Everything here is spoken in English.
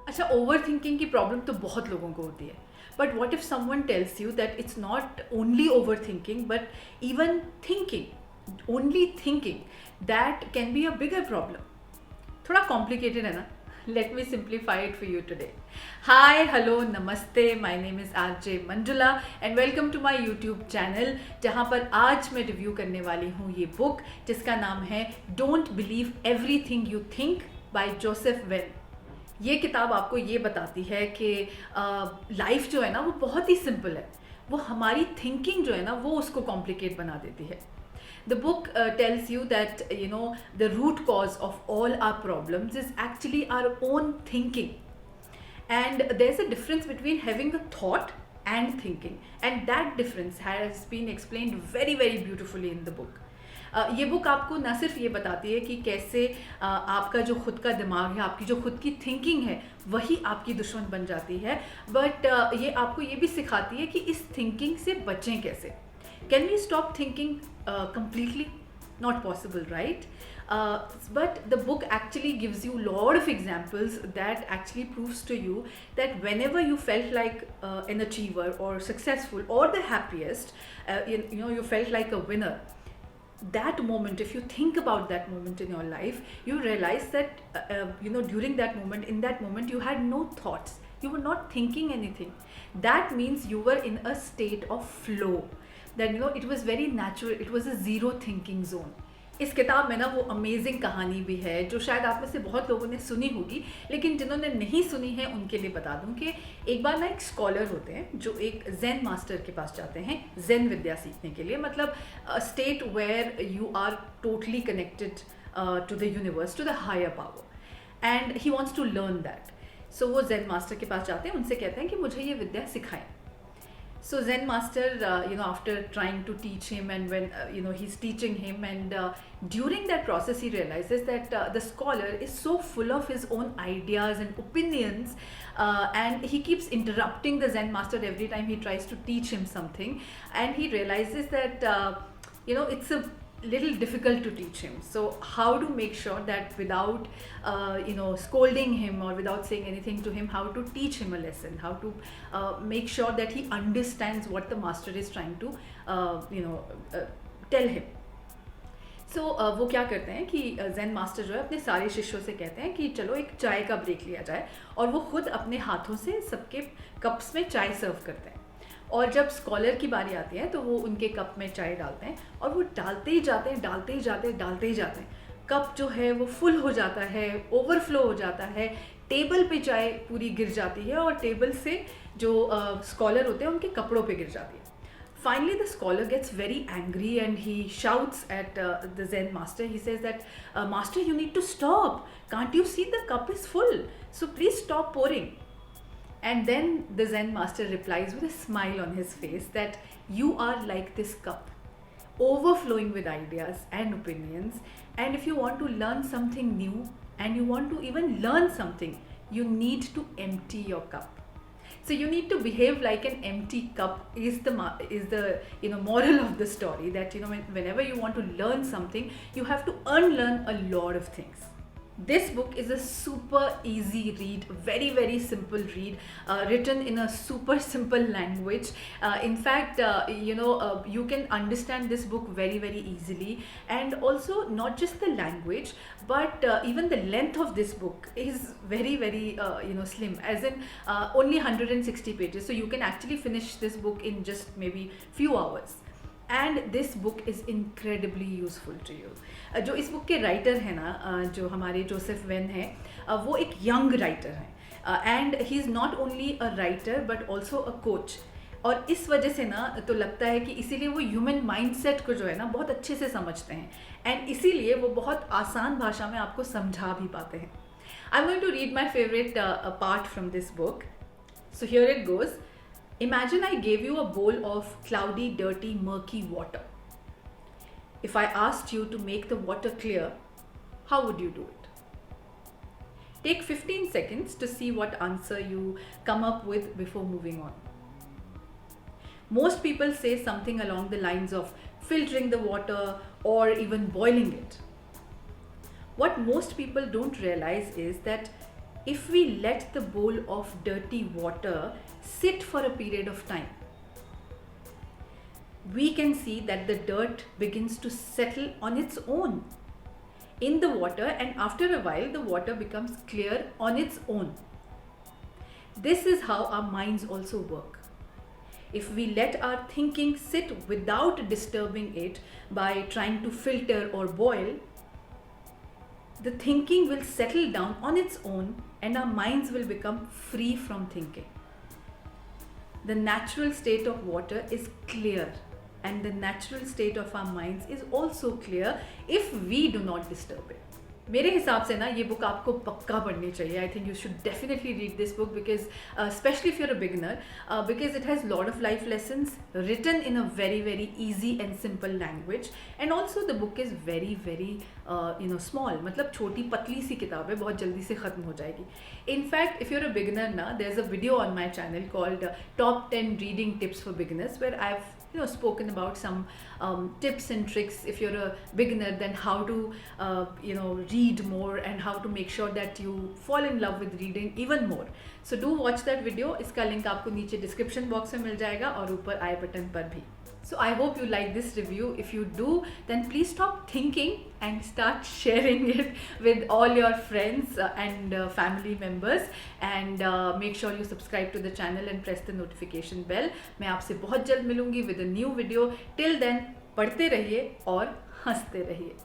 अच्छा, over thinking की problem तो बहुत लोगों को होती है, but what if someone tells you that it's not only over thinking but even thinking, only thinking that can be a bigger problem. थोड़ा कॉम्प्लिकेटेड है ना. Let me simplify it for you today. Hi, hello, नमस्ते. My name is RJ Manjula and welcome to my YouTube channel, जहाँ पर आज मैं review करने वाली हूँ ये बुक जिसका नाम है don't believe everything you think by Joseph when. ये किताब आपको ये बताती है कि लाइफ जो है ना वो बहुत ही सिंपल है, वो हमारी थिंकिंग जो है ना वो उसको कॉम्प्लिकेट बना देती है. The book tells you that the root cause of all our problems is actually our own thinking, and there's a difference between having a thought and thinking, and that difference has been explained very very beautifully in the book. ये book आपको न सिर्फ ये बताती है कि कैसे आपका जो खुद का दिमाग है, आपकी जो खुद की थिंकिंग है वही आपकी दुश्मन बन जाती है, बट ये आपको ये भी सिखाती है कि इस थिंकिंग से बचें कैसे. Can we stop thinking completely? Not possible, right? But the book actually gives you a lot of examples that actually proves to you that whenever you felt like an achiever or successful or the happiest, you felt like a winner. That moment, if you think about that moment in your life, you realize that during that moment, in that moment, you had no thoughts. You were not thinking anything. That means you were in a state of flow. Then it was very natural. It was a zero thinking zone. इस किताब में ना वो amazing कहानी भी है जो शायद आप में से बहुत लोगों ने सुनी होगी, लेकिन जिन्होंने नहीं सुनी है उनके लिए बता दूं कि एक बार ना एक स्कॉलर होते हैं जो एक ज़ेन मास्टर के पास जाते हैं ज़ेन विद्या सीखने के लिए, मतलब state where you are totally connected to the universe, to the higher power, and he wants to learn that. So वो ज़ेन मास्टर के पास जाते हैं, उनसे कहते हैं कि मुझे ये विद्या सिखाएं. So Zen master, after trying to teach him, and when he's teaching him, and during that process he realizes that the scholar is so full of his own ideas and opinions, and he keeps interrupting the Zen master every time he tries to teach him something, and he realizes that it's a little difficult to teach him. So how to make sure that without scolding him or without saying anything to him, how to teach him a lesson, how to make sure that he understands what the master is trying to tell him. So वो क्या करते हैं कि Zen master जो है अपने सारे शिष्यों से कहते हैं कि चलो एक चाय का ब्रेक लिया जाए, और वो खुद अपने हाथों से सबके कप्स में चाय सर्व करते हैं. और जब स्कॉलर की बारी आती है तो वो उनके कप में चाय डालते हैं, और वो डालते ही जाते हैं, डालते ही जाते हैं, डालते ही जाते हैं. कप जो है वो फुल हो जाता है, ओवरफ्लो हो जाता है, टेबल पे चाय पूरी गिर जाती है, और टेबल से जो स्कॉलर होते हैं उनके कपड़ों पे गिर जाती है. Finally, the scholar gets very angry and he shouts at the Zen master. He says that, Master, you need to stop. Can't you see the cup is full? So please stop pouring. And then the Zen master replies with a smile on his face that you are like this cup, overflowing with ideas and opinions. And if you want to learn something new and you want to even learn something, you need to empty your cup. So you need to behave like an empty cup is the moral of the story, that whenever you want to learn something, you have to unlearn a lot of things. This book is a super easy read, very very simple read, written in a super simple language. In fact, you can understand this book very very easily, and also not just the language, but even the length of this book is very very slim, as in only 160 pages, so you can actually finish this book in just maybe few hours. And this book is incredibly useful to you. जो इस book के writer हैं ना, जो हमारे Joseph when है, वो एक यंग राइटर हैं, and he is not only a writer but also a coach. और इस वजह से ना तो लगता है कि इसीलिए वो ह्यूमन माइंडसेट को जो है ना बहुत अच्छे से समझते हैं, एंड इसीलिए वो बहुत आसान भाषा में आपको समझा भी पाते हैं. I am going to read my favourite part from this book. So here it goes. Imagine I gave you a bowl of cloudy, dirty, murky water. If I asked you to make the water clear, how would you do it? Take 15 seconds to see what answer you come up with before moving on. Most people say something along the lines of filtering the water or even boiling it. What most people don't realize is that if we let the bowl of dirty water sit for a period of time, we can see that the dirt begins to settle on its own in the water, and after a while the water becomes clear on its own. This is how our minds also work. If we let our thinking sit without disturbing it by trying to filter or boil, the thinking will settle down on its own and our minds will become free from thinking. The natural state of water is clear, and the natural state of our minds is also clear if we do not disturb it. मेरे हिसाब से ना ये book आपको पक्का पढ़नी चाहिए. I think you should definitely read this book because especially if you're a beginner, because it has lot of life lessons written in a very very easy and simple language, and also the book is very very small. मतलब छोटी पतली सी किताब है, बहुत जल्दी से ख़त्म हो जाएगी. In fact, if you're a beginner ना, there's a video on my channel called Top 10 Reading Tips for Beginners, where I've spoken about some tips and tricks if you're a beginner, then how to read more and how to make sure that you fall in love with reading even more. So do watch that video. इसका link आपको नीचे description box में मिल जाएगा और ऊपर आई button पर भी. So I hope you like this review. If you do, then please stop thinking and start sharing it with all your friends and family members, and make sure you subscribe to the channel and press the notification bell. मैं आपसे बहुत जल्द मिलूंगी with a new video. Till then, पढ़ते रहिए और हंसते रहिए.